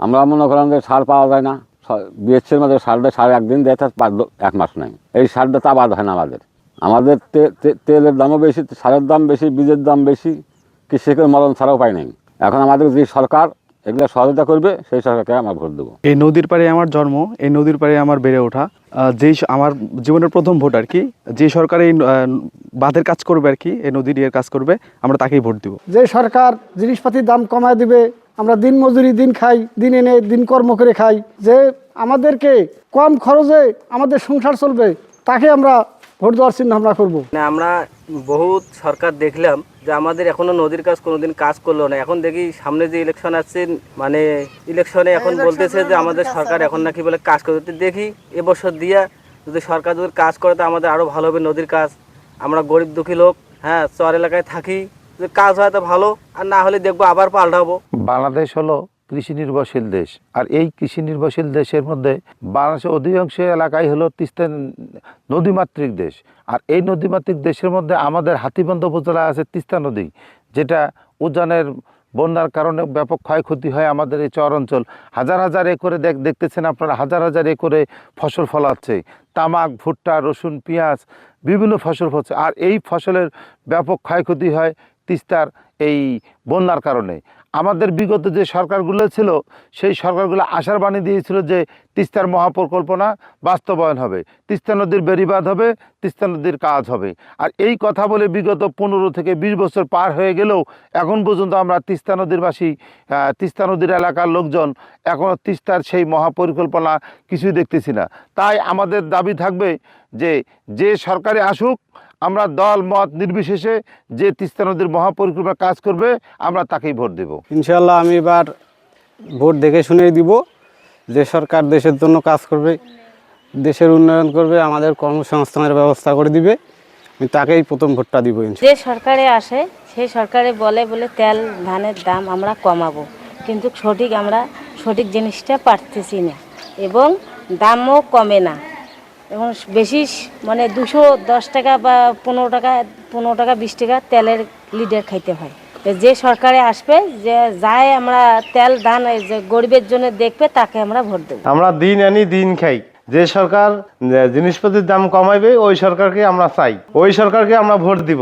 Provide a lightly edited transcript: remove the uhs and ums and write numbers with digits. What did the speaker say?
আমরা মনে করেন যে সার পাওয়া যায় না, বিএসসির মধ্যে সারটা সার একদিন দেয়, তার 1 মাস নেই। এই সারটা তো আবাদ হয় না আমাদের। আমাদের তেলের দামও বেশি, সারের দাম বেশি, বীজের দাম বেশি, কৃষকের মরণ ছাড়াও পাই নাই। এখন আমাদের যে সরকার এগুলো সহযোগিতা করবে সেই সরকারকে আমরা ভোট দেবো। এই নদীর পাড়ে আমার জন্ম, এই নদীর পাড়ে আমার বেড়ে ওঠা। যেই আমার জীবনের প্রথম ভোট আর কি, যে সরকার এই বাঁধের কাজ করবে আর কি, এই নদীর কাজ করবে, আমরা তাকেই ভোট দিব। যে সরকার জিনিসপাতির দাম কমায় দিবে, আমরা দিন মজুরি দিন খাই, দিন এনে দিন কর্ম করে খাই, যে আমাদেরকে কম খরচে আমাদের সংসার চলবে, তাকে আমরা ভোট দেওয়ার চিন্তা ভাবনা করবো। আমরা বহুত সরকার দেখলাম যে আমাদের এখনো নদীর কাজ কোনোদিন কাজ করলো না। এখন দেখি সামনে যে ইলেকশন আসছে, মানে ইলেকশনে এখন বলতেছে যে আমাদের সরকার এখন নাকি বলে কাজ করতে। দেখি এবছর দিয়া যদি সরকার যদি কাজ করে তো আমাদের আরো ভালো হবে নদীর কাজ। আমরা গরিব দুঃখী লোক, হ্যাঁ, চর এলাকায় থাকি, যদি কাজ হয় তো ভালো, আর না হলে দেখবো আবার পাল্টাবো। বাংলাদেশ হলো কৃষি নির্ভরশীল দেশ, আর এই কৃষি নির্ভরশীল দেশের মধ্যে বাংলাদেশের অধিকাংশ এলাকাই হলো তিস্তা নদীমাতৃক দেশ। আর এই নদীমাতৃক দেশের মধ্যে আমাদের হাতীবন্ধ উপজেলা আছে তিস্তা নদী, যেটা উজানের বন্যার কারণে ব্যাপক ক্ষয়ক্ষতি হয় আমাদের এই চর অঞ্চল। হাজার হাজার একরে দেখতেছেন আপনারা, হাজার হাজার একরে ফসল ফলাচ্ছে, তামাক, ভুট্টা, রসুন, পেঁয়াজ, বিভিন্ন ফসল ফলছে। আর এই ফসলের ব্যাপক ক্ষয়ক্ষতি হয় তিস্তার এই বন্যার কারণে। আমাদের বিগত যে সরকারগুলো ছিল, সেই সরকারগুলো আশার বাণী দিয়েছিল যে তিস্তার মহাপরিকল্পনা বাস্তবায়ন হবে, তিস্তা নদীর বেড়িবাঁধ হবে, তিস্তা নদীর কাজ হবে। আর এই কথা বলে বিগত 15 থেকে 20 বছর পার হয়ে গেলেও এখন পর্যন্ত আমরা তিস্তা নদীরবাসী, তিস্তা নদীর এলাকার লোকজন এখনও তিস্তার সেই মহাপরিকল্পনা কিছুই দেখতেছি না। তাই আমাদের দাবি থাকবে যে সরকারে আসুক, আমরা দল মত নির্বিশেষে যে তিস্তা নদীর মহাপরিকল্পনা কাজ করবে আমরা তাকেই ভোট দেব। ইনশাআল্লাহ আমি এবার ভোট দেখে শুনেই দিব। যে সরকার দেশের জন্য কাজ করবে, দেশের উন্নয়ন করবে, আমাদের কর্মসংস্থানের ব্যবস্থা করে দিবে, আমি তাকেই প্রথম ভোটটা দিব। যে সরকারে আসে সেই সরকারে বলে তেল ধানের দাম আমরা কমাবো, কিন্তু আমরা সঠিক জিনিসটা পারতেছি না, এবং দামও কমে না, এবং বেশি মানে 210 টাকা বা 15 টাকা 20 টাকা তেলের লিটার খাইতে হয়। যে সরকারে আসবে, যে যায় আমরা তেল ধান গরিবের জন্য দেখবে, তাকে আমরা ভোট দেবো। আমরা দিন আনি দিন খাই, যে সরকার জিনিসপত্রের দাম কমাইবে ওই সরকারকে আমরা চাই, ওই সরকারকে আমরা ভোট দিব।